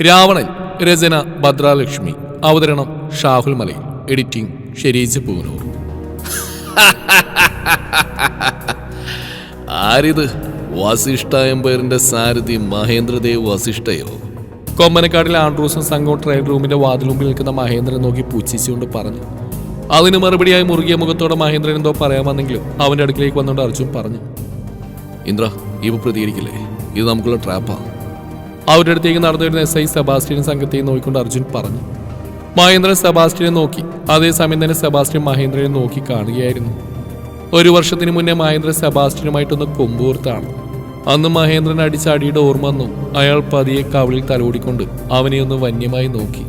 രാവണൻ. രചന ഭദ്രാലക്ഷ്മി. അവതരണം ഷാഹുൽ മലയിൽ. എഡിറ്റിംഗ് ഷെരീജ് പൂനൂർ. ആരിത്? വസിഷ്ഠ എംപയറിന്റെ സാരഥി മഹേന്ദ്രദേവ് വസിഷ്ഠയോ? കൊമ്മനക്കാടിൽ ആൻഡ്രൂസും സംഘവും ട്രയൽ റൂമിന്റെ വാതിലുമ്പിൽ നിൽക്കുന്ന മഹേന്ദ്രൻ നോക്കി പുച്ഛിച്ചുകൊണ്ട് പറഞ്ഞു. അതിന് മറുപടിയായി മുറുകിയ മുഖത്തോടെ മഹേന്ദ്രൻ എന്തോ പറയാമെന്നെങ്കിലും അവന്റെ അടുക്കിലേക്ക് വന്നുകൊണ്ട് അർജുൻ പറഞ്ഞു. ഇന്ദ്ര, ഇവ പ്രതികരിക്കില്ലേ? ഇത് നമുക്കുള്ള ട്രാപ്പാ. അവരുടെ അടുത്തേക്ക് നടന്നു വരുന്ന SI സെബാസ്റ്റ്യൻ സംഘത്തെയും നോക്കിക്കൊണ്ട് അർജുൻ പറഞ്ഞു. മഹേന്ദ്രൻ സെബാസ്റ്റ്യനെ നോക്കി. അതേസമയം തന്നെ സെബാസ്റ്റ്യൻ മഹേന്ദ്രനെ നോക്കി കാണുകയായിരുന്നു. 1 വർഷത്തിന് മുന്നേ മഹേന്ദ്രൻ സെബാസ്റ്റ്യനുമായിട്ടൊന്ന് കൊമ്പൂർത്താണ്. അന്ന് മഹേന്ദ്രൻ അടിച്ച അടിയുടെ ഓർമ്മ വന്നു. അയാൾ പതിയെ കവിളിൽ തലോടിക്കൊണ്ട് അവനെ ഒന്ന് വന്യമായി നോക്കി.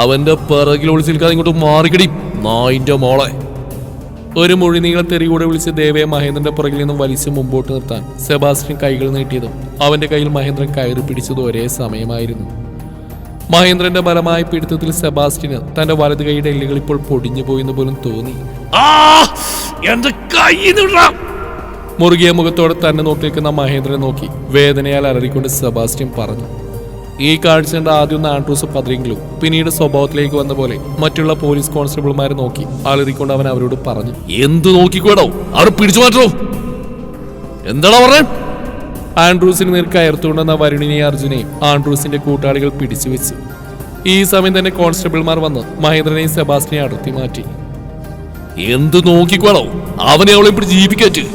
അവന്റെ പിറകിൽ ഒളിച്ചു നിൽക്കാതെ ഇങ്ങോട്ട് മാറിക്കടി നായിന്റെ മോളെ. ഒരു മുഴുനീള തെറി കൂടെ വിളിച്ച് ദേവയെ മഹേന്ദ്രന്റെ പുറകിൽ നിന്നും വലിച്ച് മുമ്പോട്ട് നിർത്താൻ സെബാസ്റ്റ്യൻ കൈകൾ നീട്ടിയതും അവന്റെ കയ്യിൽ മഹേന്ദ്രൻ കയറി പിടിച്ചതും ഒരേ സമയമായിരുന്നു. മഹേന്ദ്രന്റെ ബലമായ പിടുത്തത്തിൽ സെബാസ്റ്റ്യന് തന്റെ വലത് കൈയുടെ എല്ലുകൾ ഇപ്പോൾ പൊടിഞ്ഞു പോയെന്ന് പോലും തോന്നി. മുറുകിയ മുഖത്തോടെ തന്നെ നോക്കി നിൽക്കുന്ന മഹേന്ദ്രനെ നോക്കി വേദനയാൽ അലറിക്കൊണ്ട് സെബാസ്റ്റ്യൻ പറഞ്ഞു. ഈ കാഴ്ച കണ്ട ആദ്യം ഒന്ന് ആൻഡ്രൂസ് പതിരെങ്കിലും പിന്നീട് സ്വഭാവത്തിലേക്ക് വന്ന പോലെ മറ്റുള്ള പോലീസ് കോൺസ്റ്റബിൾമാരെ നോക്കി അലറിക്കൊണ്ട് അവൻ അവരോട് പറഞ്ഞു. എന്ത് നോക്കിക്കോടോ, അവർ പിടിച്ചു മാറ്റോ? എന്താണോ പറഞ്ഞ? ആൻഡ്രൂസിന് നേർ കയർത്തുകൊണ്ടെന്ന വരുണിനെയും അർജുനെയും ആൻഡ്രൂസിന്റെ കൂട്ടാളികൾ പിടിച്ചു വെച്ച്. ഈ സമയം തന്നെ കോൺസ്റ്റബിൾമാർ വന്ന് മഹേന്ദ്രനെയും സെബാസ്റ്റ്യനെയും അടർത്തി മാറ്റി. എന്ത് നോക്കിക്കോളോ, അവനെ അവളെ പിടിച്ച് ജീവിക്കറ്റ്.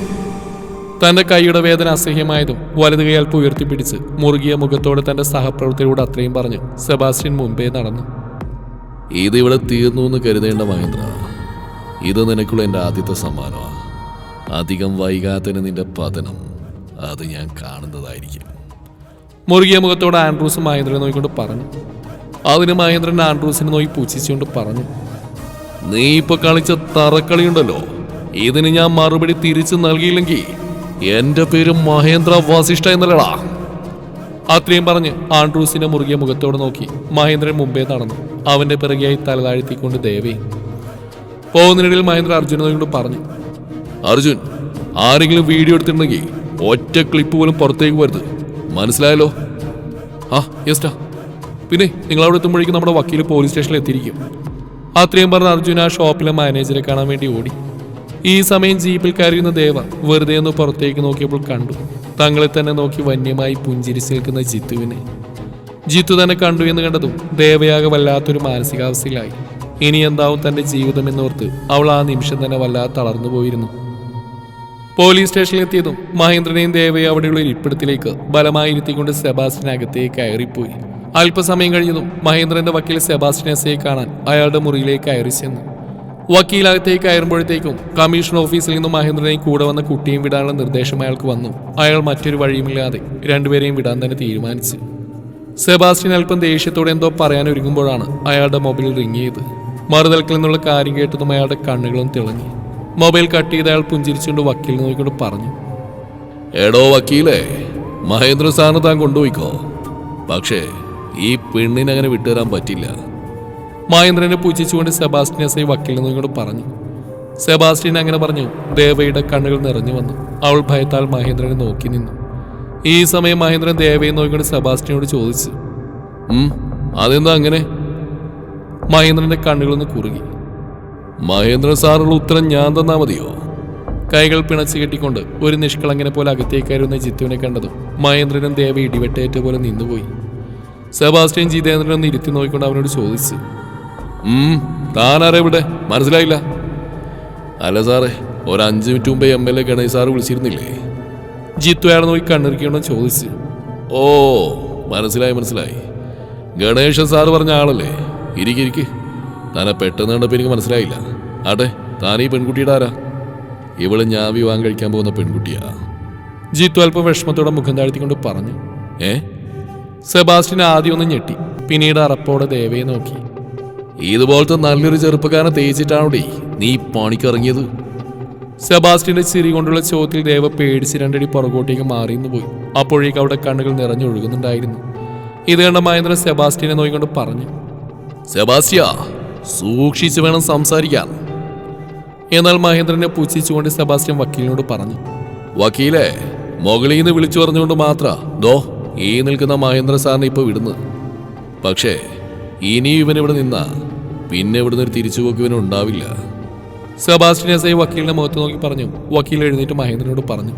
തന്റെ കൈയുടെ വേദന അസഹ്യമായതും വലത് കൈ അല്പം ഉയർത്തിപ്പിടിച്ച് മുറുകിയ മുഖത്തോടെ തന്റെ സഹപ്രവർത്തകരോട് അത്രയും പറഞ്ഞു സെബാസ്റ്റ്യൻ മുമ്പേ നടന്നു. ഇതിവിടെ തീർന്നു എന്ന് കരുതേണ്ട മഹേന്ദ്ര, ഇത് നിനക്കുള്ള എൻ്റെ ആദ്യത്തെ സമ്മാനമാണ്. അധികം വൈകാത്തതിന് നിന്റെ പതനം അത് ഞാൻ കാണുന്നതായിരിക്കും. മുറുകിയ മുഖത്തോടെ ആൻഡ്രൂസ് മഹേന്ദ്രനെ നോക്കിക്കൊണ്ട് പറഞ്ഞു. അതിന് മഹേന്ദ്രൻ ആൻഡ്രൂസിനെ നോക്കി പൂച്ഛിച്ചുകൊണ്ട് പറഞ്ഞു. നീ ഇപ്പൊ കളിച്ച തറക്കളിയുണ്ടല്ലോ, ഇതിന് ഞാൻ മറുപടി തിരിച്ചു നൽകിയില്ലെങ്കിൽ എന്റെ പേര് മഹേന്ദ്ര വസിഷ്ഠ എന്നല്ലടാ. അത്രയും പറഞ്ഞ് ആൻഡ്രൂസിന്റെ മുറുകിയ മുഖത്തോട് നോക്കി മഹേന്ദ്രൻ മുമ്പേ നടന്നു. അവന്റെ പിറകെയായി തലതാഴ്ത്തിക്കൊണ്ട് ദേവി. പോകുന്നതിനിടയിൽ മഹേന്ദ്ര അർജുനെ കൊണ്ട് പറഞ്ഞു. അർജുൻ, ആരെങ്കിലും വീഡിയോ എടുത്തിട്ടുണ്ടെങ്കിൽ ഒറ്റ ക്ലിപ്പ് പോലും പുറത്തേക്ക് വരുത്, മനസ്സിലായല്ലോ? ആ യെസ്റ്റാ. പിന്നെ നിങ്ങൾ അവിടെ എത്തുമ്പോഴേക്കും നമ്മുടെ വക്കീൽ പോലീസ് സ്റ്റേഷനിൽ എത്തിയിരിക്കും. അത്രയും പറഞ്ഞ് അർജുൻ ആ ഷോപ്പിലെ മാനേജറെ കാണാൻ വേണ്ടി ഓടി. ഈ സമയം ജീപ്പിൽ കയറിയുന്ന ദേവ വെറുതെ ഒന്ന് പുറത്തേക്ക് നോക്കിയപ്പോൾ കണ്ടു തങ്ങളെ തന്നെ നോക്കി വന്യമായി പുഞ്ചിരിച്ച് നിൽക്കുന്ന ജിത്തുവിനെ. ജിത്തു തന്നെ കണ്ടു എന്ന് കണ്ടതും ദേവയാകെ വല്ലാത്തൊരു മാനസികാവസ്ഥയിലായി. ഇനി എന്താവും തന്റെ ജീവിതം എന്നോർത്ത് അവൾ ആ നിമിഷം തന്നെ വല്ലാതെ തളർന്നു പോയിരുന്നു. പോലീസ് സ്റ്റേഷനിൽ എത്തിയതും മഹേന്ദ്രനെയും ദേവയും അവിടെയുള്ള ഇരിപ്പിടത്തിലേക്ക് ബലമായി ഇരുത്തിക്കൊണ്ട് സെബാസ്റ്റ്യൻ അകത്തേക്ക് കയറിപ്പോയി. അല്പസമയം കഴിഞ്ഞതും മഹേന്ദ്രന്റെ വക്കീൽ സെബാസ്റ്റ്യൻ എസ്ഐയെ കാണാൻ അയാളുടെ മുറിയിലേക്ക് കയറി ചെന്നു. വക്കീലകത്തേക്ക് കയറുമ്പോഴത്തേക്കും കമ്മീഷൻ ഓഫീസിൽ നിന്നും മഹേന്ദ്രനെയും കൂടെ വന്ന കുട്ടിയും വിടാനുള്ള നിർദ്ദേശം അയാൾക്ക് വന്നു. അയാൾ മറ്റൊരു വഴിയുമില്ലാതെ രണ്ടുപേരെയും വിടാൻ തന്നെ തീരുമാനിച്ചു. സെബാസ്റ്റ്യൻ അല്പം ദേഷ്യത്തോടെ എന്തോ പറയാൻ ഒരുങ്ങുമ്പോഴാണ് അയാളുടെ മൊബൈൽ റിങ് ചെയ്ത്. മറുതലക്കിൽ നിന്നുള്ള കാര്യം കേട്ടതും അയാളുടെ കണ്ണുകളും തിളങ്ങി. മൊബൈൽ കട്ട് ചെയ്ത് അയാൾ പുഞ്ചിരിച്ചുകൊണ്ട് വക്കീലിനെ നോക്കിക്കൊണ്ട് പറഞ്ഞു. എടോ വക്കീലേ, മഹേന്ദ്ര സാറിന് താൻ കൊണ്ടുപോയിക്കോ, പക്ഷേ ഈ പെണ്ണിനങ്ങനെ വിട്ടുതരാൻ പറ്റില്ല. മഹേന്ദ്രനെ പൂജിച്ചുകൊണ്ട് സെബാസ്റ്റ്യൻ എസ്ഐ വക്കീലിനെ നോക്കിക്കൊണ്ട് പറഞ്ഞു. സെബാസ്റ്റ്യൻ അങ്ങനെ പറഞ്ഞു. ദേവയുടെ കണ്ണുകൾ നിറഞ്ഞു വന്നു. അവൾ ഭയത്താൽ മഹേന്ദ്രനെ നോക്കി നിന്നു. ഈ സമയം മഹേന്ദ്രൻ ദേവയെ നോക്കിക്കൊണ്ട് സെബാസ്റ്റ്യനോട് ചോദിച്ചു. അതെന്താ അങ്ങനെ? മഹേന്ദ്രന്റെ കണ്ണുകളൊന്ന് കുറുകി. മഹേന്ദ്രൻ സാറുള്ള ഉത്തരം ഞാൻ തന്നാ മതിയോ? കൈകൾ പിണച്ചു കെട്ടിക്കൊണ്ട് ഒരു നിഷ്കളങ്ങനെ പോലെ അകത്തേക്കായിരുന്ന ജിത്തുവിനെ കണ്ടതും മഹേന്ദ്രനും ദേവ ഇടിവെട്ടേറ്റ പോലെ നിന്നുപോയി. സെബാസ്റ്റ്യൻ ജിതേന്ദ്രനൊന്ന് ഇരുത്തി നോക്കിക്കൊണ്ട് അവനോട് ചോദിച്ചു. താനാരെവിടെ? മനസ്സിലായില്ല. അല്ല സാറേ, ഒരു 5 മിനിറ്റ് മുമ്പേ MLA ഗണേശ് സാറ് വിളിച്ചിരുന്നില്ലേ? ജിത്തു അയാളെ നോക്കി കണ്ണിറുക്കിയോണ്ട് ചോദിച്ചു. ഓ, മനസ്സിലായി. ഗണേശൻ സാറ് പറഞ്ഞ ആളല്ലേ? ഇരിക്ക്. താനെ പെട്ടെന്ന് കണ്ടപ്പോൾ എനിക്ക് മനസ്സിലായില്ല. ആട്ടെ, താനീ പെൺകുട്ടിയുടെ ആരാ? ഇവള് ഞാൻ വിവാഹം കഴിക്കാൻ പോകുന്ന പെൺകുട്ടിയാ. ജിത്തു അല്പം വിഷമത്തോടെ മുഖം താഴ്ത്തിക്കൊണ്ട് പറഞ്ഞു. സെബാസ്റ്റ്യൻ ആദ്യം ഒന്ന് ഞെട്ടി. പിന്നീട് അറപ്പോടെ ദേവയെ നോക്കി. ഇതുപോലത്തെ നല്ലൊരു ചെറുപ്പക്കാരനെ തേച്ചിട്ടാണോടേ നീ പണിക്കിറങ്ങിയത്? സെബാസ്റ്റ്യന്റെ ചിരി കൊണ്ടുള്ള ചോദ്യത്തിൽ ദേവ പേടിച്ച് 2 അടി പുറകോട്ടേക്ക് മാറിയെന്ന് പോയി. അപ്പോഴേക്ക് അവിടെ കണ്ണുകൾ നിറഞ്ഞൊഴുകുന്നുണ്ടായിരുന്നു. ഇത് കണ്ട മഹേന്ദ്രൻ സെബാസ്റ്റ്യനെ നോക്കിക്കൊണ്ട് പറഞ്ഞു. സെബാസ്റ്റ്യ, സൂക്ഷിച്ചു വേണം സംസാരിക്കാൻ. എന്നാൽ മഹേന്ദ്രനെ പുച്ഛിച്ചുകൊണ്ട് സെബാസ്റ്റ്യൻ വക്കീലിനോട് പറഞ്ഞു. വക്കീലേ, മുകളിൽ നിന്ന് വിളിച്ചു പറഞ്ഞുകൊണ്ട് മാത്ര ദോ ഈ നിൽക്കുന്ന മഹേന്ദ്ര സാറിനെ ഇപ്പൊ വിടുന്നു. പക്ഷേ ഇനി ഇവനിവിടെ നിന്നാ പിന്നെ ഇവിടുന്ന് ഒരു തിരിച്ചുപോക്ക് ഇവനും ഉണ്ടാവില്ല. സെബാസ്റ്റ്യൻ എസ് ഐ വക്കീലിന്റെ മുഖത്ത് നോക്കി പറഞ്ഞു. വക്കീൽ എഴുന്നേറ്റ് മഹേന്ദ്രനോട് പറഞ്ഞു,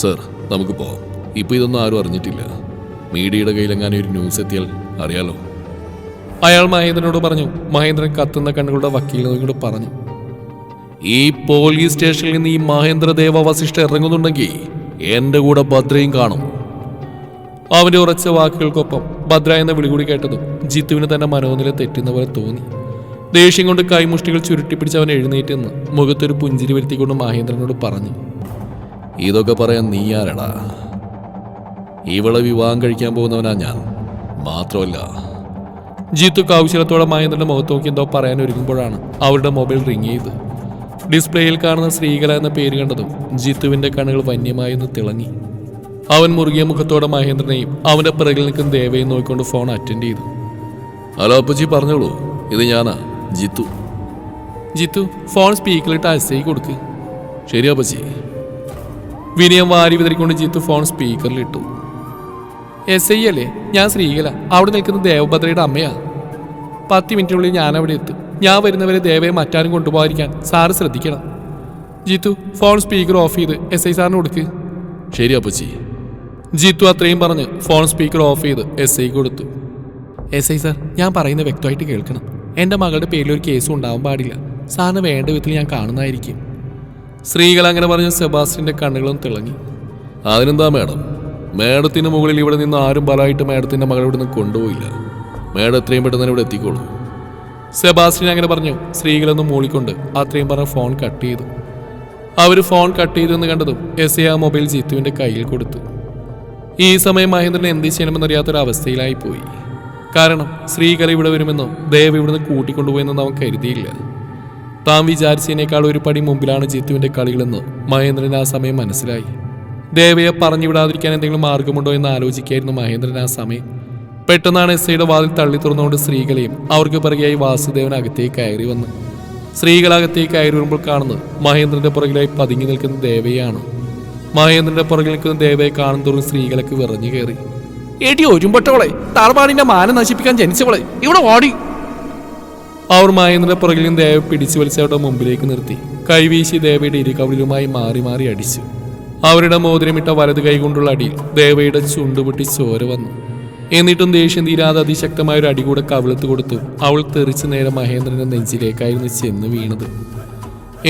സർ നമുക്ക് പോവാം. ഇപ്പൊ ഇതൊന്നും ആരും അറിഞ്ഞിട്ടില്ല. മീഡിയയുടെ കയ്യിലെങ്ങാനും ഒരു ന്യൂസ് എത്തിയാൽ അറിയാലോ. അയാൾ മഹേന്ദ്രനോട് പറഞ്ഞു. മഹേന്ദ്രൻ കത്തുന്ന കണ്ണുകളുടെ വക്കീലിനോട് പറഞ്ഞു, ഈ പോലീസ് സ്റ്റേഷനിൽ നിന്ന് ഈ മഹേന്ദ്രദേവ വസിഷ്ഠ ഇറങ്ങുന്നുണ്ടെങ്കിൽ എന്റെ കൂടെ ഭദ്രയും കാണും. അവന്റെ ഉറച്ച വാക്കുകൾക്കൊപ്പം ഭദ്ര എന്ന വിളികൂടി കേട്ടതും ജിത്തുവിന് തന്നെ മനോനില തെറ്റുന്ന പോലെ തോന്നി. ദേഷ്യം കൊണ്ട് കൈമുഷ്ടികൾ ചുരുട്ടിപ്പിടിച്ച് അവൻ എഴുന്നേറ്റ് നിന്ന് മുഖത്തൊരു പുഞ്ചിരി വരുത്തിക്കൊണ്ട് മഹേന്ദ്രനോട് പറഞ്ഞു, ഇതൊക്കെ പറയാൻ നീ ആരടാ? ഇവളെ വിവാഹം കഴിക്കാൻ പോകുന്നവനാ ഞാൻ. മാത്രമല്ല. ജിത്തു കൗശലത്തോടെ മഹേന്ദ്രന്റെ മുഖത്ത് നോക്കി എന്തോ പറയാൻ ഒരുങ്ങുമ്പോഴാണ് അവരുടെ മൊബൈൽ റിങ് ചെയ്ത്. ഡിസ്പ്ലേയിൽ കാണുന്ന ശ്രീകല എന്ന പേര് കണ്ടതും ജിത്തുവിന്റെ കണ്ണുകൾ വന്യമായി ഒന്ന് തിളങ്ങി. അവൻ മുറുകിയ മുഖത്തോടെ മഹേന്ദ്രനെയും അവന്റെ പിറകിൽ നിൽക്കുന്ന ദേവയും നോക്കിക്കൊണ്ട് ഫോൺ അറ്റൻഡ് ചെയ്തു. ഹലോ അപ്പച്ചി, പറഞ്ഞോളൂ. ഇത് ഞാനാ, ജിത്തു. ജിത്തു, ഫോൺ സ്പീക്കറിലിട്ട് എസ് ഐ കൊടുക്ക്. ശരി അപ്പച്ചി. വിനയം വാരി വിതറിക്കൊണ്ട് ജിത്തു ഫോൺ സ്പീക്കറിലിട്ടു. എസ് ഐ അല്ലേ? ഞാൻ ശ്രീകല. അവിടെ നിൽക്കുന്ന ദേവഭദ്രയുടെ അമ്മയാ. 10 മിനിറ്റിനുള്ളിൽ ഞാൻ അവിടെ എത്തും. ഞാൻ വരുന്നവരെ ദേവയെ മറ്റാരും കൊണ്ടുപോകാതിരിക്കാൻ സാറ് ശ്രദ്ധിക്കണം. ജിത്തു, ഫോൺ സ്പീക്കർ ഓഫ് ചെയ്ത് എസ് ഐ സാറിന് കൊടുക്ക്. ശരി അപ്പച്ചി. ജിത്തു അത്രയും പറഞ്ഞ് ഫോൺ സ്പീക്കർ ഓഫ് ചെയ്ത് എസ് ഐ കൊടുത്തു. എസ് ഐ സാർ, ഞാൻ പറയുന്നത് വ്യക്തമായിട്ട് കേൾക്കണം. എൻ്റെ മകളുടെ പേരിൽ ഒരു കേസും ഉണ്ടാവാൻ പാടില്ല. സാറിന് വേണ്ട വിധത്തിൽ ഞാൻ കാണുന്നതായിരിക്കും. ശ്രീകല അങ്ങനെ പറഞ്ഞ സെബാസ്റ്റ്യന്റെ കണ്ണുകളും തിളങ്ങി. അതിനെന്താ മാഡം? മാഡത്തിന് മുകളിൽ ഇവിടെ നിന്ന് ആരും ബലമായിട്ട് മാഡത്തിന്റെ മകളെ ഇവിടെ നിന്ന് കൊണ്ടുപോയില്ല. മാഡം എത്രയും പെട്ടെന്ന് ഇവിടെ എത്തിക്കോളൂ. സെബാസ്റ്റ്യൻ അങ്ങനെ പറഞ്ഞു. ശ്രീകലൊന്ന് മൂളിക്കൊണ്ട് അത്രയും പറഞ്ഞ ഫോൺ കട്ട് ചെയ്തു. അവർ ഫോൺ കട്ട് ചെയ്തെന്ന് കണ്ടതും എസ് ഐ ആ മൊബൈൽ ജിത്തുവിന്റെ കയ്യിൽ കൊടുത്തു. ഈ സമയം മഹേന്ദ്രൻ എന്ത് ചെയ്യണമെന്നറിയാത്തൊരവസ്ഥയിലായിപ്പോയി. കാരണം ശ്രീകല ഇവിടെ വരുമെന്നോ ദേവ് ഇവിടുന്ന് കൂട്ടിക്കൊണ്ടുപോയെന്നോ അവൻ കരുതിയില്ല. താൻ വിചാരിച്ചതിനേക്കാൾ ഒരു പടി മുമ്പിലാണ് ജിത്തുവിന്റെ കളികളെന്ന് മഹേന്ദ്രൻ ആ സമയം മനസ്സിലായി. ദേവയെ പറഞ്ഞു വിടാതിരിക്കാൻ എന്തെങ്കിലും മാർഗമുണ്ടോ എന്ന് ആലോചിക്കായിരുന്നു മഹേന്ദ്രൻ ആ സമയം. പെട്ടെന്നാണ് എസ് ഐയുടെ വാതിൽ തള്ളി തുറന്നുകൊണ്ട് ശ്രീകലയും അവർക്ക് പിറകെയായി വാസുദേവൻ അകത്തേക്ക് കയറി വന്നു. ശ്രീകല അകത്തേക്ക് കയറി വരുമ്പോൾ കാണുന്നത് മഹേന്ദ്രന്റെ പുറകിലായി പതുങ്ങി നിൽക്കുന്ന ദേവയാണ്. മഹേന്ദ്രന്റെ പുറകിൽ നിൽക്കുന്ന ദേവയെ കാണുന്തോറും ശ്രീകലക്ക് വിറഞ്ഞു കയറി. എടി ഒരുമ്പട്ടവളെ, താർപാടിന്റെ മാനം നശിപ്പിക്കാൻ ജനിച്ചവളെ, ഇവിടെ ഓടി! അവർ മഹേന്ദ്രന്റെ പുറകിൽ നിന്ന് ദേവ പിടിച്ചു വലിച്ചവരുടെ മുമ്പിലേക്ക് നിർത്തി കൈവീശി ദേവയുടെ ഇരുകവിളിലുമായി മാറി മാറി അടിച്ചു. അവരുടെ മോതിരമിട്ട വലത് കൈകൊണ്ടുള്ള അടിയിൽ ദേവയുടെ ചുണ്ടുപൊട്ടി ചോര വന്നു. എന്നിട്ടും ദേഷ്യം തീരാതെ അതിശക്തമായ ഒരു അടി കൂടെ കവിളത്ത് കൊടുത്തു അവൾ തെറിച്ചു നേരെ മഹേന്ദ്രന്റെ നെഞ്ചിലേക്കായിരുന്നു ചെന്ന് വീണത്.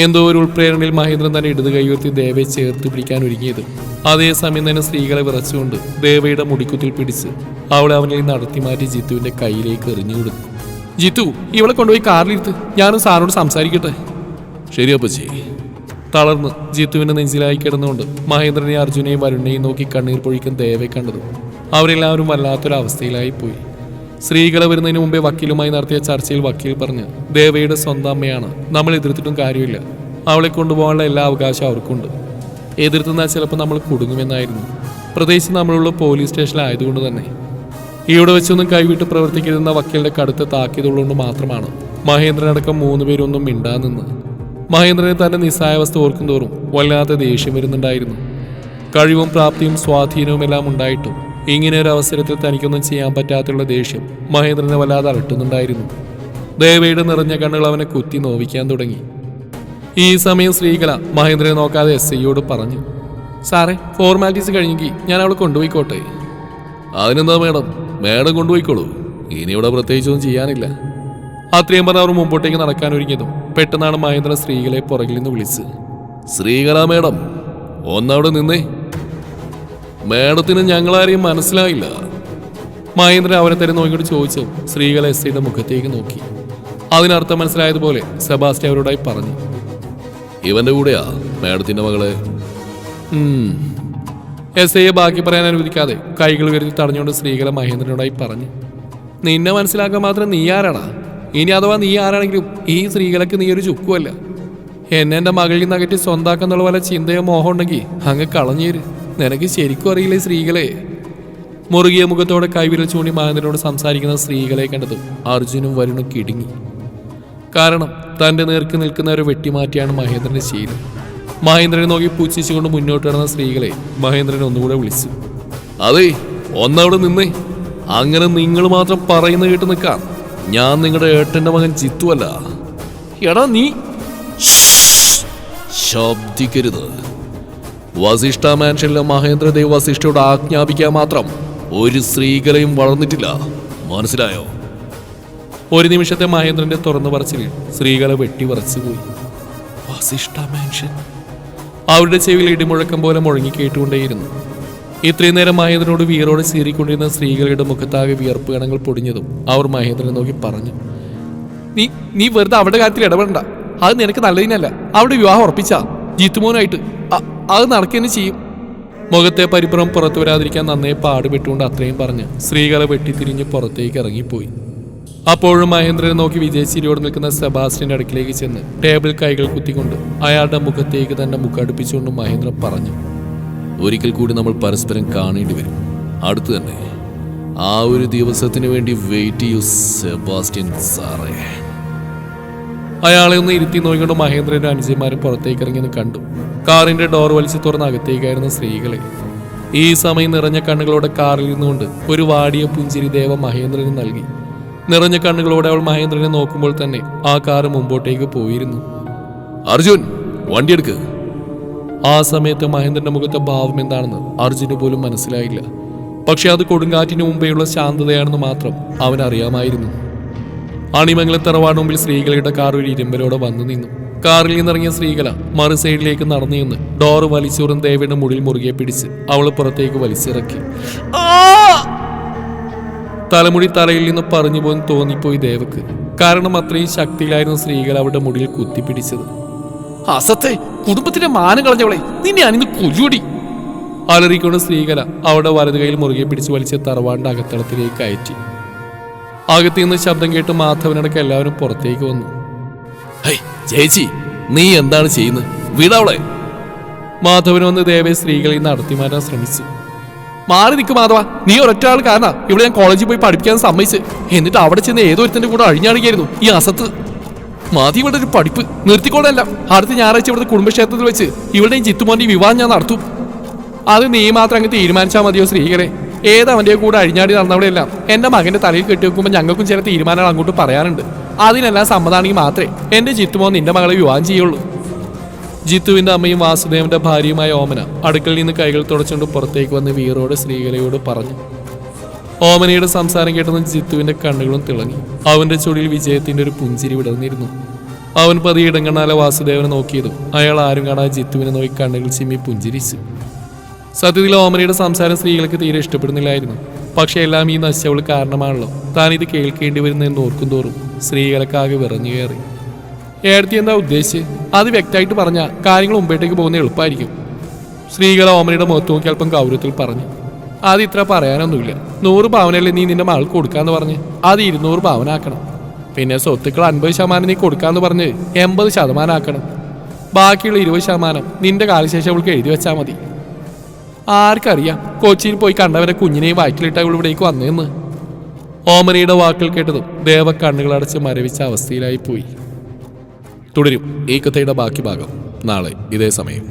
എന്തോ ഒരു ഉൾപ്രേരണയിൽ മഹേന്ദ്രൻ തന്നെ ഇടത് കൈയുയർത്തി ദേവയെ ചേർത്ത് പിടിക്കാൻ ഒരുങ്ങിയത്. അതേസമയം തന്നെ സ്ത്രീകളെ വിറച്ചുകൊണ്ട് ദേവയുടെ മുടിക്കുത്തിൽ പിടിച്ച് അവളെ അവനിൽ നടത്തി മാറ്റി ജിത്തുവിന്റെ കയ്യിലേക്ക് എറിഞ്ഞു കൊടുത്തു. ജിത്തു, ഇവളെ കൊണ്ടുപോയി കാറിലിരുത്ത്. ഞാനും സാറിനോട് സംസാരിക്കട്ടെ. ശരി അപ്പച്ചി. തളർന്ന് ജിത്തുവിന്റെ നെഞ്ചിലായി കിടന്നുകൊണ്ട് മഹേന്ദ്രനെ അർജുനെയും വരുണിനെയും നോക്കി കണ്ണീർ പൊഴിക്കുന്ന ദേവയെ കണ്ടതും അവരെല്ലാവരും വല്ലാത്തൊരവസ്ഥയിലായി പോയി. സ്ത്രീകളെ വരുന്നതിന് മുമ്പേ വക്കീലുമായി നടത്തിയ ചർച്ചയിൽ വക്കീൽ പറഞ്ഞ് ദേവയുടെ സ്വന്തം അമ്മയാണ്, നമ്മൾ എതിർത്തിട്ടും കാര്യമില്ല. അവളെ കൊണ്ടുപോകാനുള്ള എല്ലാ അവകാശവും അവർക്കുണ്ട്. എതിർത്തുന്നാൽ ചിലപ്പോൾ നമ്മൾ കുടുങ്ങുമെന്നായിരുന്നു. പ്രത്യേകിച്ച് നമ്മളുള്ള പോലീസ് സ്റ്റേഷനിലായതുകൊണ്ട് തന്നെ. ഇവിടെ വെച്ചൊന്നും കൈവിട്ട് പ്രവർത്തിക്കരുതെന്ന വക്കീലിന്റെ കടുത്ത താക്കീതുള്ളതുകൊണ്ട് മാത്രമാണ് മഹേന്ദ്രനടക്കം 3 പേരൊന്നും മിണ്ടാനിന്ന്. മഹേന്ദ്രനെ തന്റെ നിസ്സായാവസ്ഥ ഓർക്കും തോറും വല്ലാത്ത ദേഷ്യം വരുന്നുണ്ടായിരുന്നു. കഴിവും പ്രാപ്തിയും സ്വാധീനവും എല്ലാം ഉണ്ടായിട്ടും ഇങ്ങനെ ഒരു അവസരത്തിൽ തനിക്കൊന്നും ചെയ്യാൻ പറ്റാത്തുള്ള ദേഷ്യം മഹേന്ദ്രനെ വല്ലാതെ അലട്ടുന്നുണ്ടായിരുന്നു. ദേവയുടെ നിറഞ്ഞ കണ്ണുകൾ അവനെ കുത്തി നോവിക്കാൻ തുടങ്ങി. ഈ സമയം ശ്രീകല മഹേന്ദ്രനെ നോക്കാതെ എസ് ഐയോട് പറഞ്ഞു, സാറേ, ഫോർമാലിറ്റീസ് കഴിഞ്ഞെങ്കിൽ ഞാൻ അവളെ കൊണ്ടുപോയിക്കോട്ടെ. അതിനെന്താ മാഡം? മാഡം കൊണ്ടുപോയിക്കോളൂ. ഇനി ഇവിടെ പ്രത്യേകിച്ചൊന്നും ചെയ്യാനില്ല. അത്രയും പറഞ്ഞ് അവർ മുമ്പോട്ടേക്ക് നടക്കാൻ ഒരുങ്ങിയതും പെട്ടെന്നാണ് മഹേന്ദ്രൻ സ്ത്രീകളെ പുറകിൽ നിന്ന് വിളിച്ച്, ശ്രീകല മാഡം, ഒന്നവിടെ നിന്നേ. മാഡത്തിന് ഞങ്ങളാരെയും മനസ്സിലായില്ല. മഹേന്ദ്രൻ അവരെ തന്നെ നോക്കിയിട്ട് ചോദിച്ചു. ശ്രീകല എസ് ഐയുടെ മുഖത്തേക്ക് നോക്കി. അതിനർത്ഥം മനസ്സിലായതുപോലെ സെബാസ്റ്റ്യൻ അവരോടായി പറഞ്ഞു, ഇവന്റെ കൂടെയാ മാഡത്തിന്റെ മകളെ? എസ് ഐയെ ബാക്കി പറയാൻ അനുവദിക്കാതെ കൈകൾ ഉയർത്തി തടഞ്ഞുകൊണ്ട് ശ്രീകല മഹേന്ദ്രനോടായി പറഞ്ഞു, നിന്നെ മനസ്സിലാക്കാൻ മാത്രം നീ ആരാടാ? ഇനി അഥവാ നീ ആരാണെങ്കിലും ഈ സ്ത്രീകളൊക്കെ നീ ഒരു ചുക്കുമല്ല. എന്നെ എൻ്റെ മകളിൽ നിന്ന് അകറ്റി സ്വന്താക്കെന്നുള്ള വല്ല ചിന്തയോ മോഹം ഉണ്ടെങ്കിൽ അങ്ങ് കളഞ്ഞേര്. നിനക്ക് ശരിക്കും അറിയില്ലേ സ്ത്രീകളെ? മുറുകിയ മുഖത്തോടെ കൈവിരൽ ചൂണ്ടി മഹേന്ദ്രനോട് സംസാരിക്കുന്ന സ്ത്രീകളെ കണ്ടതും അർജുനും വരുണും കിടുങ്ങി. കാരണം തൻ്റെ നേർക്ക് നിൽക്കുന്നവരെ വെട്ടിമാറ്റിയാണ് മഹേന്ദ്രന്റെ ശീലം. മഹേന്ദ്രനെ നോക്കി പുച്ഛിച്ചുകൊണ്ട് മുന്നോട്ട് കിടന്ന സ്ത്രീകളെ മഹേന്ദ്രൻ ഒന്നുകൂടെ വിളിച്ചു, അതെ, ഒന്നവിടെ നിന്നേ. അങ്ങനെ നിങ്ങൾ മാത്രം പറയുന്ന കേട്ട് നിൽക്കാം. ഞാൻ നിങ്ങളുടെ ഏട്ടന്റെ മകൻ ജിത്തുവല്ല. എടാ നീ ശബ്ദിക്കരുത്. വസിഷ്ഠ മാൻഷനിലെ മഹേന്ദ്രദേവ് വസിഷ്ഠയോട് ആജ്ഞാപിക്കാൻ മാത്രം ഒരു സ്ത്രീകളെയും വളർന്നിട്ടില്ല. മനസ്സിലായോ? ഒരു നിമിഷത്തെ മഹേന്ദ്രന്റെ തുറന്നു പറച്ചിലിൽ സ്ത്രീകളെ വെട്ടിവറച്ചുപോയി. വസിഷ്ഠ മാൻഷൻ. അവരുടെ ചെവിയിൽ ഇടിമുഴക്കം പോലെ മുഴങ്ങി കേട്ടുകൊണ്ടേയിരുന്നു. ഇത്രയും നേരം മഹേന്ദ്രനോട് വീറോടെ ചീറിക്കൊണ്ടിരുന്ന സ്ത്രീകളുടെ മുഖത്താകെ വിയർപ്പ് കണങ്ങൾ പൊടിഞ്ഞതും അവർ മഹേന്ദ്രനെ നോക്കി പറഞ്ഞു, നീ വെറുതെ അവരുടെ കാര്യത്തിൽ ഇടപെടണ്ട. അത് നിനക്ക് നല്ലതിനല്ല. അവിടെ വിവാഹം ഉറപ്പിച്ചാ ജിത്തുമോനായിട്ട് അത് നടക്കുകയെന്ന് ചെയ്യും. മുഖത്തെ പരിഭ്രമം പുറത്തു വരാതിരിക്കാൻ നന്നേ പാടുപെട്ടുകൊണ്ട് അത്രയും പറഞ്ഞ് സ്ത്രീകളെ വെട്ടിത്തിരിഞ്ഞ് പുറത്തേക്ക് ഇറങ്ങിപ്പോയി. അപ്പോഴും മഹേന്ദ്രനെ നോക്കി വിജയശ്ശേരിയോട് നിൽക്കുന്ന സെബാസ്റ്റ്യന്റെ അടുക്കിലേക്ക് ചെന്ന് ടേബിൾ കൈകൾ കുത്തിക്കൊണ്ട് അയാളുടെ മുഖത്തേക്ക് തന്നെ മുഖടുപ്പിച്ചുകൊണ്ട് മഹേന്ദ്രൻ പറഞ്ഞു, ഒരിക്കൽ കൂടി നമ്മൾ പരസ്പരം കാണേണ്ടി വരും. അടുത്ത് തന്നെ. ആ ഒരു ദിവസത്തിന് വേണ്ടി വെയിറ്റ് ചെയ്യൂ സെബാസ്റ്റ്യൻ സാറേ. അയാളെ ഒന്ന് ഇരുത്തി നോക്കിക്കൊണ്ട് മഹേന്ദ്രന്റെ അനുജന്മാരും പുറത്തേക്ക് ഇറങ്ങിയെന്ന് കണ്ടു. കാറിന്റെ ഡോർ വലിച്ചു തുറന്ന് അകത്തേക്കായിരുന്ന സ്ത്രീകളെ. ഈ സമയം നിറഞ്ഞ കണ്ണുകളോടെ കാറിൽ നിന്നുകൊണ്ട് ഒരു വാടിയ പുഞ്ചിരി ദേവ മഹേന്ദ്രന് നൽകി. നിറഞ്ഞ കണ്ണുകളോടെ അവൾ മഹേന്ദ്രനെ നോക്കുമ്പോൾ തന്നെ ആ കാറ് മുമ്പോട്ടേക്ക് പോയിരുന്നു. അർജുൻ, വണ്ടിയെടുക്ക്. ആ സമയത്ത് മഹേന്ദ്രന്റെ മുഖത്തെ ഭാവം എന്താണെന്ന് അർജുന് പോലും മനസ്സിലായില്ല. പക്ഷെ അത് കൊടുങ്കാറ്റിന് മുമ്പേയുള്ള ശാന്തതയാണെന്ന് മാത്രം അവൻ അറിയാമായിരുന്നു. അണിമംഗലം തറവാട് മുമ്പിൽ സ്ത്രീകളുടെ കാർ ഒരു ഇരുമ്പലോടെ വന്നു നിന്നു. കാറിൽ നിന്നിറങ്ങിയ സ്ത്രീകള മറു സൈഡിലേക്ക് നടന്നു നിന്ന് ഡോറ് വലിച്ചൂറും ദേവിയുടെ മുടിൽ മുറുകെ പിടിച്ച് അവള് പുറത്തേക്ക് വലിച്ചിറക്കി. തലമുടി തലയിൽ നിന്ന് പറഞ്ഞു പോയി തോന്നിപ്പോയി ദേവക്ക്. കാരണം അത്രയും ശക്തിയിലായിരുന്നു സ്ത്രീകൾ അവരുടെ മുടിയിൽ കുത്തിപ്പിടിച്ചത്. അസത്തെ, കുടുംബത്തിന്റെ മാനം കളഞ്ഞവളെ, നിന്നെ അനിന്ന് കൊല്ലുടി. അലറിക്കൊണ്ട് സ്ത്രീകല അവരുടെ വലതു കൈയിൽ മുറുകെ പിടിച്ച് വലിച്ച് തറവാടിന്റെ അകത്തളത്തിലേക്ക് കയറ്റി. അകത്തു നിന്ന് ശബ്ദം കേട്ട് മാധവനടക്കം എല്ലാവരും പുറത്തേക്ക് വന്നു. ചേച്ചി, നീ എന്താണ് ചെയ്യുന്നത്? വീടവളെ. മാധവൻ വന്ന് ദേവയെ സ്ത്രീകളിൽ നടത്തി മാറ്റാൻ ശ്രമിച്ചു. മാറി നിൽക്കും മാധവ, നീ ഒരൊറ്റ ആൾ കാരണം ഇവിടെ ഞാൻ കോളേജിൽ പോയി പഠിപ്പിക്കാൻ സമ്മതിച്ച്. എന്നിട്ട് അവിടെ ചെന്ന് ഏതൊരുത്തന്റെ കൂടെ അഴിഞ്ഞാടുകയായിരുന്നു ഈ അസത്ത്. മതി ഇവിടെ ഒരു പഠിപ്പ്, നിർത്തിക്കോളല്ല. അടുത്ത ഞായറാഴ്ച ഇവിടുത്തെ കുടുംബക്ഷേത്രത്തിൽ വെച്ച് ഇവിടെയും ജിത്തുമോന്റെയും വിവാഹം ഞാൻ നടത്തും. അത് നീ മാത്രം അങ്ങ് തീരുമാനിച്ചാൽ മതിയോ സ്ത്രീകളെ? ഏതവന്റെ കൂടെ അഴിഞ്ഞാടി നടന്നവിടെയെല്ലാം എന്റെ മകന്റെ തലയിൽ കെട്ടിവെക്കുമ്പോൾ ഞങ്ങൾക്കും ചില തീരുമാനങ്ങൾ അങ്ങോട്ട് പറയാനുണ്ട്. അതിനെല്ലാം സമ്മതാണെങ്കിൽ മാത്രമേ എന്റെ ജിത്തുമോൻ നിന്റെ മകളെ വിവാഹം ചെയ്യുള്ളൂ. ജിത്തുവിന്റെ അമ്മയും വാസുദേവന്റെ ഭാര്യയുമായ ഓമന അടുക്കളയിൽ നിന്ന് കൈകൾ തുടച്ചുകൊണ്ട് പുറത്തേക്ക് വന്ന് വീറോടെ സ്ത്രീകളയോട് പറഞ്ഞു. ഓമനയുടെ സംസാരം കേട്ടെന്ന് ജിത്തുവിന്റെ കണ്ണുകളും തിളങ്ങി. അവന്റെ ചുടിയിൽ വിജയത്തിന്റെ ഒരു പുഞ്ചിരി വിടർന്നിരുന്നു. അവൻ പതിയെ ഇടങ്ങണ്ണാലെ വാസുദേവനെ നോക്കിയതും അയാൾ ആരും കാണാതെ ജിത്തുവിനെ നോക്കി കണ്ണുകൾ ചിമ്മി പുഞ്ചിരിച്ചു. സത്യത്തിൽ ഓമനയുടെ സംസാരം സ്ത്രീകൾക്ക് തീരെ ഇഷ്ടപ്പെടുന്നില്ലായിരുന്നു. പക്ഷെ എല്ലാം ഈ നശിച്ചവൾ കാരണമാണല്ലോ താൻ ഇത് കേൾക്കേണ്ടി വരുന്നതെന്ന് ഓർക്കും തോറും സ്ത്രീകൾക്കാകെ വിറഞ്ഞു കയറി. ഏടത്തി എന്താ ഉദ്ദേശിച്ച്? അത് വ്യക്തമായിട്ട് പറഞ്ഞാൽ കാര്യങ്ങൾ മുമ്പേട്ടേക്ക് പോകുന്ന എളുപ്പമായിരിക്കും. സ്ത്രീകൾ ഓമനയുടെ മുഖത്ത് നോക്കി അല്പം ഗൗരവത്തിൽ പറഞ്ഞു. അത് ഇത്ര പറയാനൊന്നുമില്ല. 100 പവനല്ലേ നീ നിന്റെ മകൾക്ക് കൊടുക്കാന്ന് പറഞ്ഞ്, അത് 200 പവനാക്കണം. പിന്നെ സ്വത്തുക്കൾ 50% നീ കൊടുക്കാന്ന് പറഞ്ഞ് 80% ആക്കണം. ബാക്കിയുള്ള 20% നിന്റെ കാലശേഷം അവൾക്ക് എഴുതി വെച്ചാൽ മതി. ആർക്കറിയാം കൊച്ചിയിൽ പോയി കണ്ടവരെ കുഞ്ഞിനെയും വയറ്റിലിട്ട ഇവിടേക്ക് വന്നേന്ന്. ഓമനയുടെ വാക്കുകൾ കേട്ടതും ദേവ കണ്ണുകളടച്ച് മരവിച്ച അവസ്ഥയിലായി പോയി. തുടരും ഈ കഥയുടെ ബാക്കി ഭാഗം നാളെ ഇതേ സമയം.